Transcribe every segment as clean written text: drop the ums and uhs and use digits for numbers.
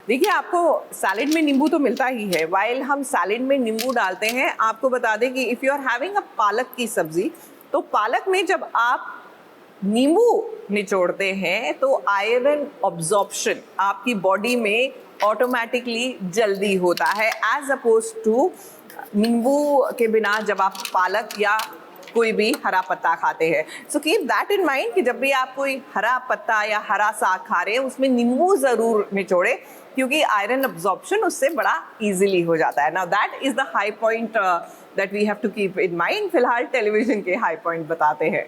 देखिए, आपको सैलेड में नींबू तो मिलता ही है। वाइल हम सैलेड में नींबू डालते हैं, आपको बता दें कि if you are having a पालक की सब्जी, तो पालक में जब आप नींबू निचोड़ते हैं तो आयरन ऑब्जॉर्प्शन आपकी बॉडी में ऑटोमेटिकली जल्दी होता है, एज अपोज टू नींबू के बिना जब आप पालक या कोई भी हरा पत्ता खाते हैं। So keep that in mind कि जब भी आप कोई हरा पत्ता या हरा साग खा रहे हैं उसमें नींबू ज़रूर निचोड़े, क्योंकि आयरन अब्जॉर्प्शन उससे बड़ा इजीली हो जाता है। Now that is the high point that we have to keep in mind. फिलहाल टेलीविजन के हाई पॉइंट बताते हैं।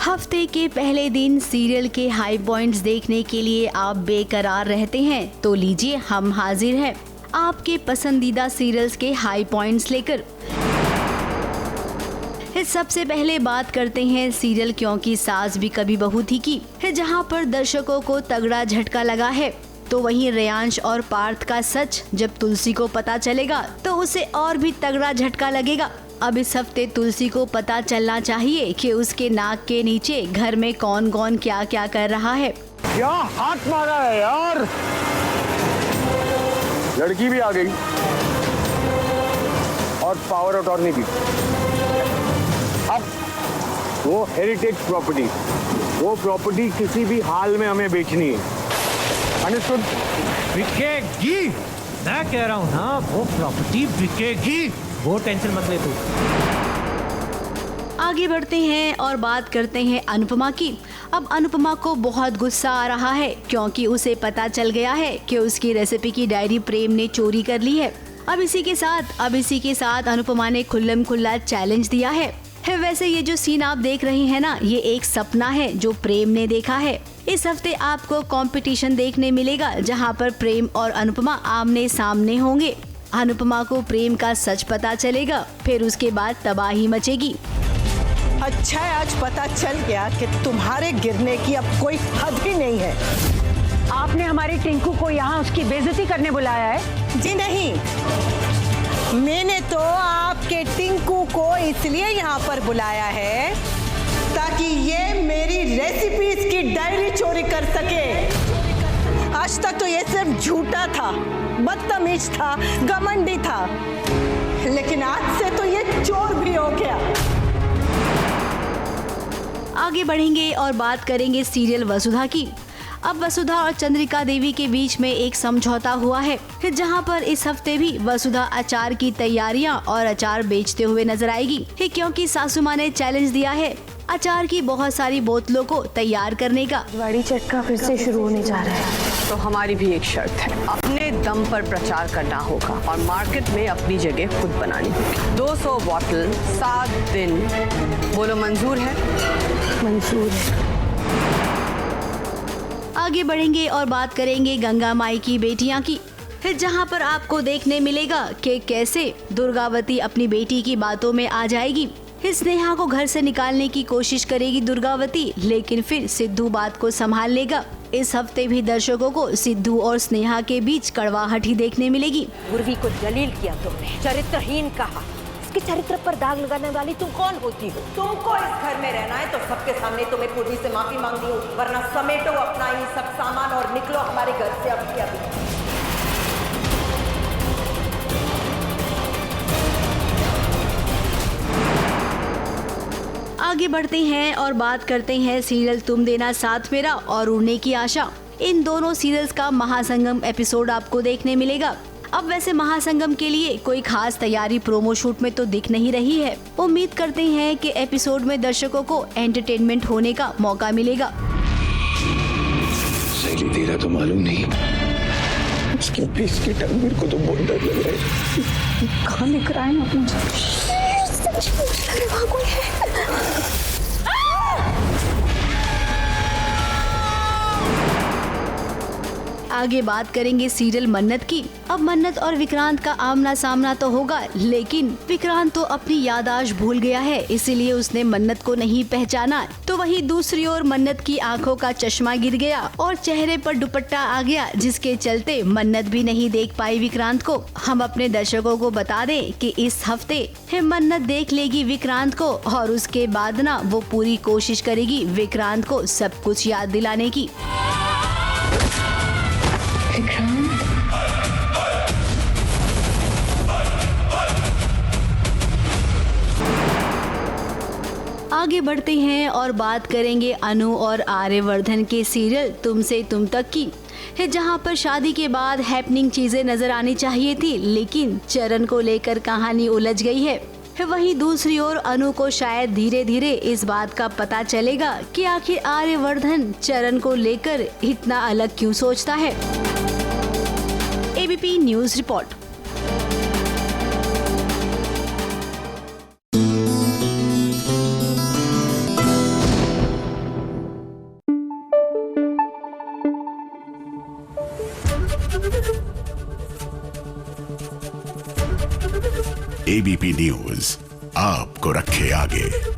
हफ्ते के पहले दिन सीरियल के हाई पॉइंट्स देखने के लिए आप बेकरार रहते हैं, तो लीजिए हम हाजिर हैं आपके पसंदीदा सीरियल्स के हाई पॉइंट्स लेकर। सबसे पहले बात करते हैं सीरियल क्योंकि सास भी कभी बहू थी की, जहां पर दर्शकों को तगड़ा झटका लगा है। तो वहीं रेयांश और पार्थ का सच जब तुलसी को पता चलेगा तो उसे और भी तगड़ा झटका लगेगा। अब इस हफ्ते तुलसी को पता चलना चाहिए कि उसके नाक के नीचे घर में कौन कौन क्या क्या कर रहा है। क्या हाथ मारा है यार, लड़की भी आ गई और पावर अटॉर्नी भी। अब वो हेरिटेज प्रॉपर्टी, वो प्रॉपर्टी किसी भी हाल में हमें बेचनी है। अंडरस्टूड? बिकेगी, मैं कह रहा हूँ ना, वो प्रॉपर्टी बिकेगी, वो टेंशन मत ले तू। आगे बढ़ते हैं और बात करते हैं अनुपमा की। अब अनुपमा को बहुत गुस्सा आ रहा है क्योंकि उसे पता चल गया है कि उसकी रेसिपी की डायरी प्रेम ने चोरी कर ली है। अब इसी के साथ अनुपमा ने खुल्लम खुल्ला चैलेंज दिया है। वैसे ये जो सीन आप देख रहे हैं ना, ये एक सपना है जो प्रेम ने देखा है। इस हफ्ते आपको कंपटीशन देखने मिलेगा जहां पर प्रेम और अनुपमा आमने सामने होंगे। अनुपमा को प्रेम का सच पता चलेगा, फिर उसके बाद तबाही मचेगी। अच्छा है, आज पता चल गया कि तुम्हारे गिरने की अब कोई हद ही नहीं है। आपने हमारे टिंकू को यहाँ उसकी बेइज्जती करने बुलाया है? जी नहीं, मैंने तो आपके टिंकू को इसलिए यहाँ पर बुलाया है ताकि ये मेरी रेसिपीज की डायरी चोरी कर सके। आज तक तो ये सिर्फ झूठा था, बदतमीज था, घमंडी था, लेकिन आज से तो ये चोर भी हो गया। आगे बढ़ेंगे और बात करेंगे सीरियल वसुधा की। अब वसुधा और चंद्रिका देवी के बीच में एक समझौता हुआ है, जहां पर इस हफ्ते भी वसुधा अचार की तैयारियां और अचार बेचते हुए नजर आएगी, क्योंकि सासू माँ ने चैलेंज दिया है अचार की बहुत सारी बोतलों को तैयार करने का। दिवाली चटका फिर से शुरू होने जा रहा है, तो हमारी भी एक शर्त है, अपने दम पर प्रचार करना होगा और मार्केट में अपनी जगह खुद बनानी होगी। 200 बॉटल 7 दिन, बोलो मंजूर है? मंजूर है। आगे बढ़ेंगे और बात करेंगे गंगा माई की बेटियां की, जहां पर आपको देखने मिलेगा कि कैसे दुर्गावती अपनी बेटी की बातों में आ जाएगी। स्नेहा को घर से निकालने की कोशिश करेगी दुर्गावती, लेकिन फिर सिद्धू बात को संभाल लेगा। इस हफ्ते भी दर्शकों को सिद्धू और स्नेहा के बीच कड़वाहट ही देखने मिलेगी। पूर्वी को जलील किया तुमने, चरित्रहीन कहा। इसके चरित्र पर दाग लगाने वाली तुम कौन होती हो? तुमको इस घर में रहना है तो सबके सामने तुम्हें पूर्वी से माफी मांगनी हो, वरना समेटो अपना ही सब सामान और निकलो हमारे घर से अभी। आगे बढ़ते हैं और बात करते हैं सीरियल तुम देना साथ मेरा और उड़ने की आशा। इन दोनों सीरियल्स का महासंगम एपिसोड आपको देखने मिलेगा। अब वैसे महासंगम के लिए कोई खास तैयारी प्रोमो शूट में तो दिख नहीं रही है। उम्मीद करते हैं कि एपिसोड में दर्शकों को एंटरटेनमेंट होने का मौका मिलेगा। सही तेरा तो मालूम नहीं, उसके पीस की टंग मेरे को तो बहुत डर लग रहा है। कहाँ लिख रहा है अपना? आगे बात करेंगे सीरियल मन्नत की। अब मन्नत और विक्रांत का आमना सामना तो होगा, लेकिन विक्रांत तो अपनी याददाश्त भूल गया है, इसीलिए उसने मन्नत को नहीं पहचाना। तो वहीं दूसरी ओर मन्नत की आंखों का चश्मा गिर गया और चेहरे पर दुपट्टा आ गया, जिसके चलते मन्नत भी नहीं देख पाई विक्रांत को। हम अपने दर्शकों को बता दें कि इस हफ्ते मन्नत देख लेगी विक्रांत को और उसके बाद ना वो पूरी कोशिश करेगी विक्रांत को सब कुछ याद दिलाने की। आगे बढ़ते हैं और बात करेंगे अनु और आर्यवर्धन के सीरियल तुमसे तुम तक की है, जहां पर शादी के बाद हैपनिंग चीजें नजर आनी चाहिए थी, लेकिन चरण को लेकर कहानी उलझ गई है। वहीं दूसरी ओर अनु को शायद धीरे धीरे इस बात का पता चलेगा कि आखिर आर्यवर्धन चरण को लेकर इतना अलग क्यों सोचता है। ABP news report. ABP news आपको रखे आगे।